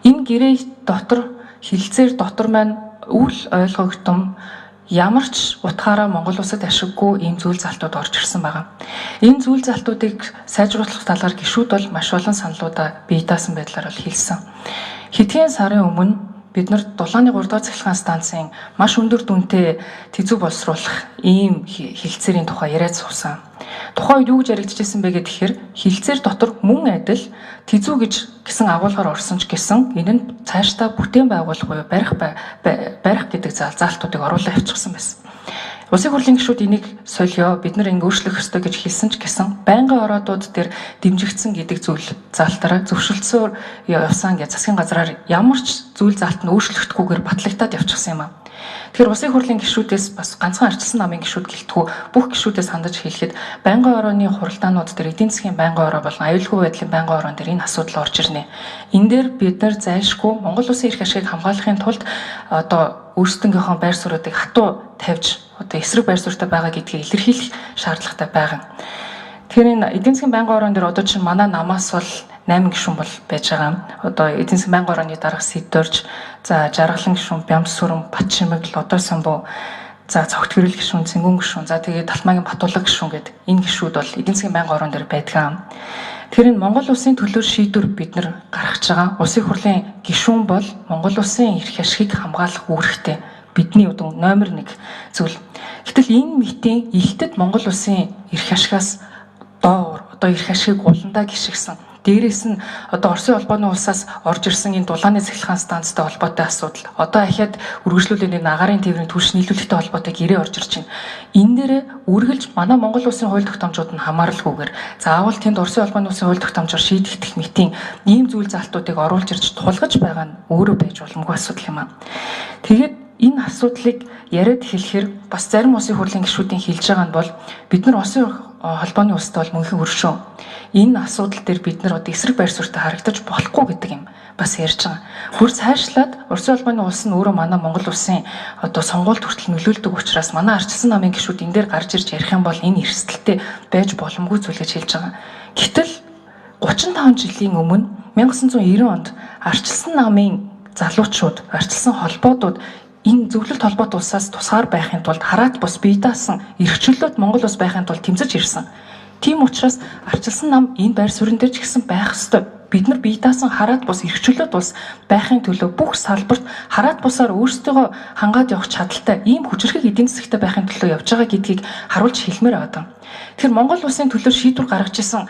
Энэ гэрээ дотор хилцээр дотор маань үл ойлгогдсон ямар ч утгаараа Монгол улсад ашиггүй ийм зүйл залтууд орж ирсэн байгаа. Энэ зүйл залтуудыг сайжруулах талаар гишүүд бол маш олон саналуудаа бие даасан байдлаар бол хэлсэн. Хэдхэн сарын өмнө бид нар Дулааны 3 дугаар цахилгаан станцын маш өндөр дүнтэй тэзүү боловсруулах ийм хилцээрийн тухай яриад суусан. Тухайн үед юу гэж яригдчихсэн бэ гэхээр хилцээр дотор мөн адил тэзүү гэсэн агуулгаар орсон ч гэсэн энэ нь цаашдаа бүтээн байгуулах буюу барих гэдэг заалтуудыг оруулаад авчихсан байсан. Улсын хурлын гишүүд энийг солио бид нар ингэ өөрчлөх ёстой гэж хэлсэн ч гэсэн байнгын ороодууд дээр дэмжигдсэн гэдэг зүйл заалтаараа зөвшөлдсөөр явсан гэж засгийн газраар ямар ч зүйл заалт нь өөрчлөгдөхгүйгээр батлагдаад явчихсан юм аа. Тэгэхээр улсын хурлын гишүүдээс бас ганцхан арчилсан намын гишүүд гэлтгүү бүх гишүүдээс хандаж хэлэхэд байнгын орооны хуралдаанууд дээр эдийн засгийн байнгын ороо болон аюулгүй байдлын байнгын ороон дээр энэ асуудал орж ирнэ. Энэ дээр бид нар зайлшгүй Монгол улсын эрх ашигыг хамгаалахын тулд өөрсдийнхөө байр суурьуудыг хатуу тавьж эсрэг байр суурьтай байгаа гэдгийг илэрхийлэх шаардлагатай байгаа. Тэгэхээр энэ эдийн засгийн байнгын ороон дээр одоо чинь манай намаас бол 8 гишүүн бол байж байгаа. Одоо эдийн засгийн байнгын орооны дарга Сэдвэрж, за Жаргалан гишүүн, Бямсүрэн, Батшимэгл, Одоо самбуу, за Цогт гэрэл гишүүн, Цэнгүүн гишүүн, за тэгээд Талтмаагийн Батулга гишүүн гэдэг энэ гишүүд бол эдийн засгийн байнгын ороон дээр байдаг. Тэгэхээр энэ Монгол улсын төлөө шийдвэр бид нар гаргаж байгаа. Улсын хурлын гишүүн бол Монгол улсын эрх ашигыг хамгаалах үүрэгтэй. Бидний номер 1 зүйл. Гэтэл энэ митинг ихтэд Монгол улсын эрх ашигаас доор эрх ашигыг уландаа гიშгсэн. Дээрээс нь Оросын холбооны улсаас орж ирсэн энэ Дулааны цахилгаан станцтай холбоотой асуудал. Ахиад үргэлжлүүлэн агаарын тээврийн түлш нийлүүлэлттэй холбоотой гэрээ орж ирж байна. Энэ дээрээ үргэлж манай Монгол улсын хууль тогтоомжууд нь хамааралгүйгээр заавал тэнд Оросын холбооны улсын хууль тогтоомжоор шийдэгдэх митинг ийм зүйл залтуудыг оруулж ирж тулгаж байгаа нь өөрөө байж боломгүй асуудал юм аа. Тэгээд энэ асуудлыг яриад хэлэхээр бас зарим улсын хурлын гишүүдийн хэлж байгаа нь бол бид нар Оросын холбооны улстай бол мөнхийн хөршөө. Энэ асуудал дээр бид нар эсрэг байр суурьтай харагдаж болохгүй гэдэг юм бас ярьж байгаа. Бүр цаашлаад Оросын холбооны улс нь өөрөө манай Монгол улсын сонгуульд хүртэл нөлөөлдөг учраас манай арчилсан намын гишүүд энэ дээр гарч ирж ярих юм бол энэ эрсдэлтэй байж боломгүй зүйл гэж хэлж байгаа. Гэтэл 35 жилийн өмнө 1990 онд арчилсан намын залуучууд, арчилсан холбоодууд энэ зөвлөлт холбоот улсаас тусгаар байхын тулд хараат бус бие даасан эрх чөлөөт Монгол улс байхын тулд тэмцэж ирсэн. Тийм учраас арчилсан нам энэ байр суурин дээр ч гэсэн байх ёстой. Бид нар бие даасан хараат бус эрх чөлөөт улс байхын төлөө бүх салбарт хараат бусаар өөрсдөө хангаад явах чадaltaй ийм хүчрхэг эдийн засагтай байхын төлөө явж байгаа гэдгийг харуулж хэлмээр байгаа. Тэгэхээр Монгол улсын төлөө шийдвэр гаргаж исэн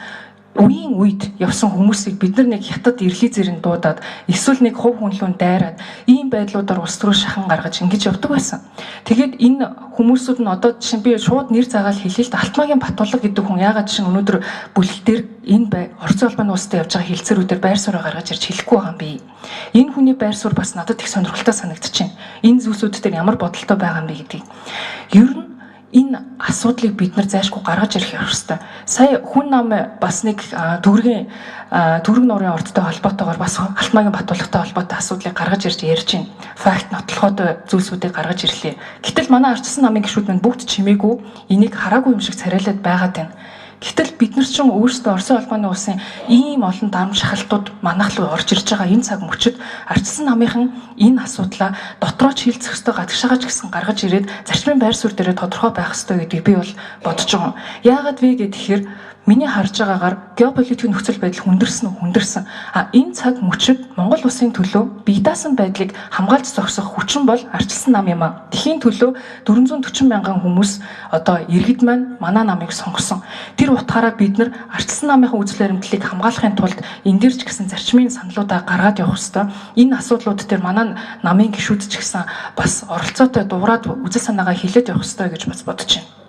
үеийн үед явсан хүмүүсийг бид нар нэг хятад ирлий зэрэг дуудаад эсвэл нэг хувь хүнлүүн дайраад ийм байдлуудаар улс руу шахан гаргаж ингэж явдаг байсан. Тэгээд энэ хүмүүсүүд нь одоо жишээ би шууд нэр заагаал хэлээ л да Алтмаагийн Батулга гэдэг хүн яагаад чинь өнөөдөр бүлэг дээр энэ Оросын холбооны улстай явж байгаа хилцээрүүдээр байр сууриа гаргаж ирж хэлэхгүй байгаа юм бэ. Энэ хүний байр суурь бас надад их сонирхолтой санагдчихэв. Энэ зүйлсүүд дээр ямар бодолтой байгаа юм бэ гэдгийг. Ер нь энэ асуудлыг бид нар зайлшгүй гаргаж ирэх ёстой. Сая хүн нам бас нэг төгрөг нуурын ордтой холбоотойгоор бас Алтмаагийн Батулгатай холбоотой асуудлыг гаргаж ирж ярьж байна. Факт нотлохотой зүйлсүүдийг гаргаж ирлээ. Гэтэл манай арчилсан намын гишүүд маань бүгд чимээгүй энийг хараагүй юм шиг царайлаад байгаад байна. Гэтэл бид нар ч өөрсдөө Оросын холбооны улсын ийм олон дарамт шахалтууд манайх руу орж ирж байгаа энэ цаг мөчид арчилсан намынхан энэ асуудлаа дотроо ч хилцэх ёстой гадагшаагач гэсэн гаргаж ирээд зарчмын байр суурь дээр тодорхой байх ёстой гэдгийг би бол бодож байгаа. Яагаад вэ гэхээр миний харж байгаагаар геополитикийн нөхцөл байдал хүндэрсэн. Энэ цаг мөчид Монгол улсын төлөө бие даасан байдлыг хамгаалж зогсох хүчин бол арчилсан нам юм аа. Тэхийн төлөө 440 мянган хүмүүс иргэд маань манай намыг сонгосон. Тэр утгаараа бид нар арчилсан намынхаа үзэл баримтлалыг хамгаалахын тулд энэ дээр ч гэсэн зарчмын саналуудаа гаргаад явах ёстой. Энэ асуудлууд дээр манай намын гишүүд ч гэсэн бас оролцоотой дуурайд үзэл санаагаа хэлээд явах ёстой гэж бас бодож байна.